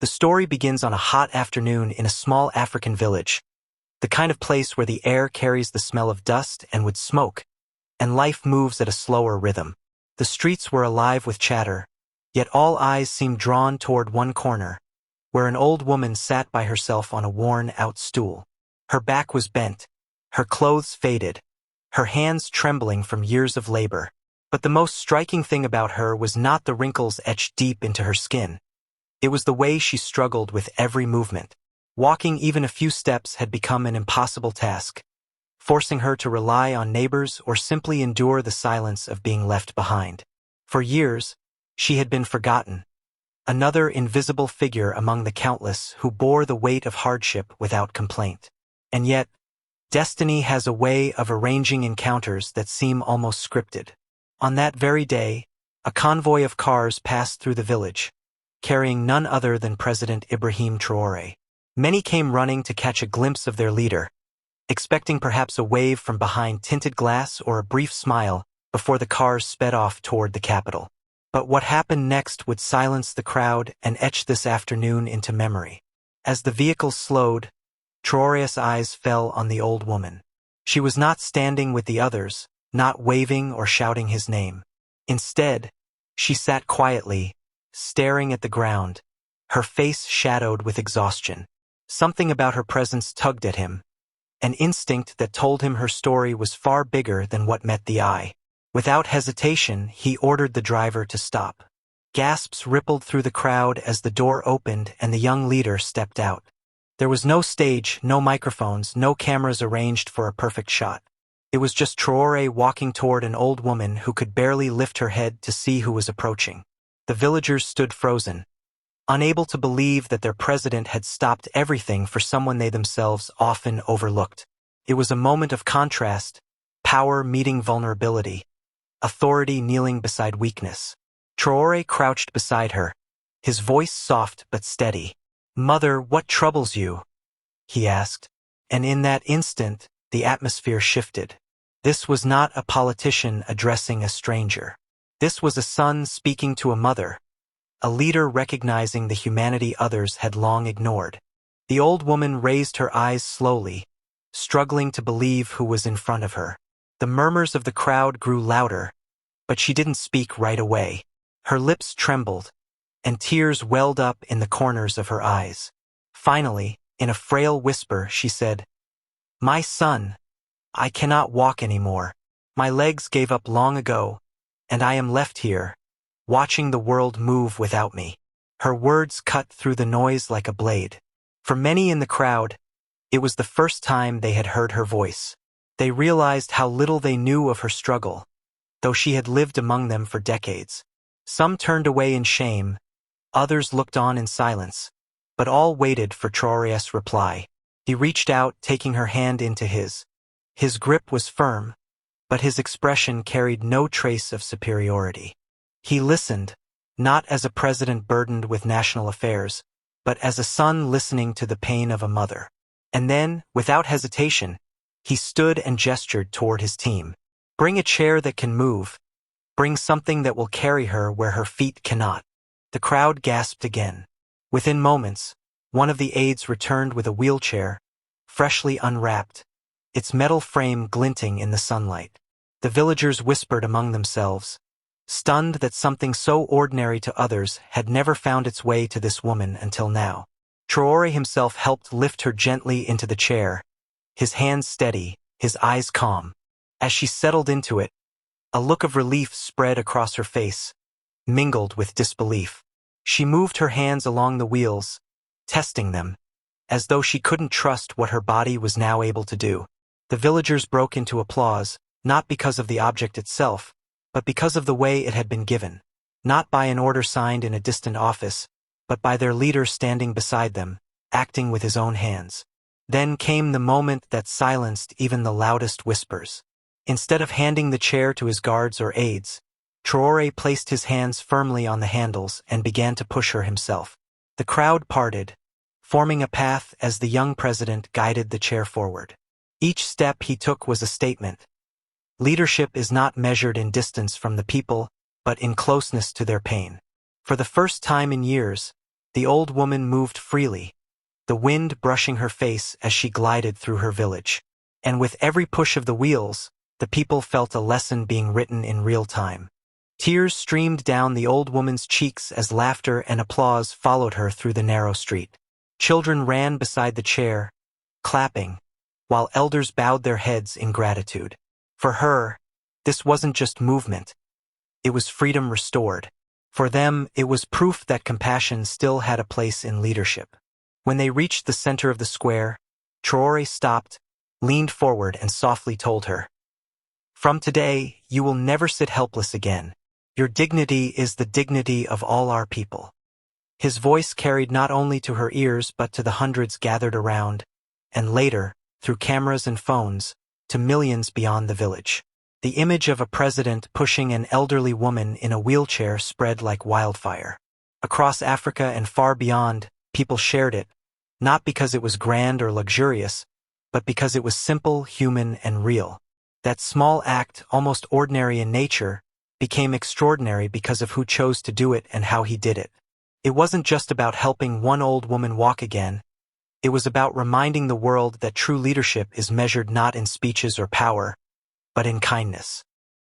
The story begins on a hot afternoon in a small African village, the kind of place where the air carries the smell of dust and wood smoke, and life moves at a slower rhythm. The streets were alive with chatter, yet all eyes seemed drawn toward one corner, where an old woman sat by herself on a worn-out stool. Her back was bent, her clothes faded, her hands trembling from years of labor. But the most striking thing about her was not the wrinkles etched deep into her skin. It was the way she struggled with every movement. Walking even a few steps had become an impossible task, forcing her to rely on neighbors or simply endure the silence of being left behind. For years, she had been forgotten, another invisible figure among the countless who bore the weight of hardship without complaint. And yet, destiny has a way of arranging encounters that seem almost scripted. On that very day, a convoy of cars passed through the village, carrying none other than President Ibrahim Traoré. Many came running to catch a glimpse of their leader, expecting perhaps a wave from behind tinted glass or a brief smile before the cars sped off toward the capital. But what happened next would silence the crowd and etch this afternoon into memory. As the vehicle slowed, Traoré's eyes fell on the old woman. She was not standing with the others, not waving or shouting his name. Instead, she sat quietly, staring at the ground, her face shadowed with exhaustion. Something about her presence tugged at him, an instinct that told him her story was far bigger than what met the eye. Without hesitation, he ordered the driver to stop. Gasps rippled through the crowd as the door opened and the young leader stepped out. There was no stage, no microphones, no cameras arranged for a perfect shot. It was just Traoré walking toward an old woman who could barely lift her head to see who was approaching. The villagers stood frozen, unable to believe that their president had stopped everything for someone they themselves often overlooked. It was a moment of contrast, power meeting vulnerability, authority kneeling beside weakness. Traoré crouched beside her, his voice soft but steady. "Mother, what troubles you?" he asked, and in that instant, the atmosphere shifted. This was not a politician addressing a stranger. This was a son speaking to a mother, a leader recognizing the humanity others had long ignored. The old woman raised her eyes slowly, struggling to believe who was in front of her. The murmurs of the crowd grew louder, but she didn't speak right away. Her lips trembled, and tears welled up in the corners of her eyes. Finally, in a frail whisper, she said, "My son, I cannot walk anymore. My legs gave up long ago, and I am left here, watching the world move without me." Her words cut through the noise like a blade. For many in the crowd, it was the first time they had heard her voice. They realized how little they knew of her struggle, though she had lived among them for decades. Some turned away in shame, others looked on in silence, but all waited for Traoré's reply. He reached out, taking her hand into his. His grip was firm, but his expression carried no trace of superiority. He listened, not as a president burdened with national affairs, but as a son listening to the pain of a mother. And then, without hesitation, he stood and gestured toward his team. "Bring a chair that can move. Bring something that will carry her where her feet cannot." The crowd gasped again. Within moments, one of the aides returned with a wheelchair, freshly unwrapped, its metal frame glinting in the sunlight. The villagers whispered among themselves, stunned that something so ordinary to others had never found its way to this woman until now. Traoré himself helped lift her gently into the chair, his hands steady, his eyes calm. As she settled into it, a look of relief spread across her face, mingled with disbelief. She moved her hands along the wheels, testing them, as though she couldn't trust what her body was now able to do. The villagers broke into applause, not because of the object itself, but because of the way it had been given, not by an order signed in a distant office, but by their leader standing beside them, acting with his own hands. Then came the moment that silenced even the loudest whispers. Instead of handing the chair to his guards or aides, Traoré placed his hands firmly on the handles and began to push her himself. The crowd parted, forming a path as the young president guided the chair forward. Each step he took was a statement. Leadership is not measured in distance from the people, but in closeness to their pain. For the first time in years, The old woman moved freely, the wind brushing her face as she glided through her village. And with every push of the wheels, the people felt a lesson being written in real time. Tears streamed down the old woman's cheeks as laughter and applause followed her through the narrow street. Children ran beside the chair, clapping, while elders bowed their heads in gratitude. For her, this wasn't just movement. It was freedom restored. For them, it was proof that compassion still had a place in leadership. When they reached the center of the square, Traore stopped, leaned forward and softly told her, "From today, you will never sit helpless again. Your dignity is the dignity of all our people." His voice carried not only to her ears but to the hundreds gathered around, and later, through cameras and phones, to millions beyond the village. The image of a president pushing an elderly woman in a wheelchair spread like wildfire. Across Africa and far beyond, people shared it, not because it was grand or luxurious, but because it was simple, human, and real. That small act, almost ordinary in nature, became extraordinary because of who chose to do it and how he did it. It wasn't just about helping one old woman walk again. It was about reminding the world that true leadership is measured not in speeches or power, but in kindness.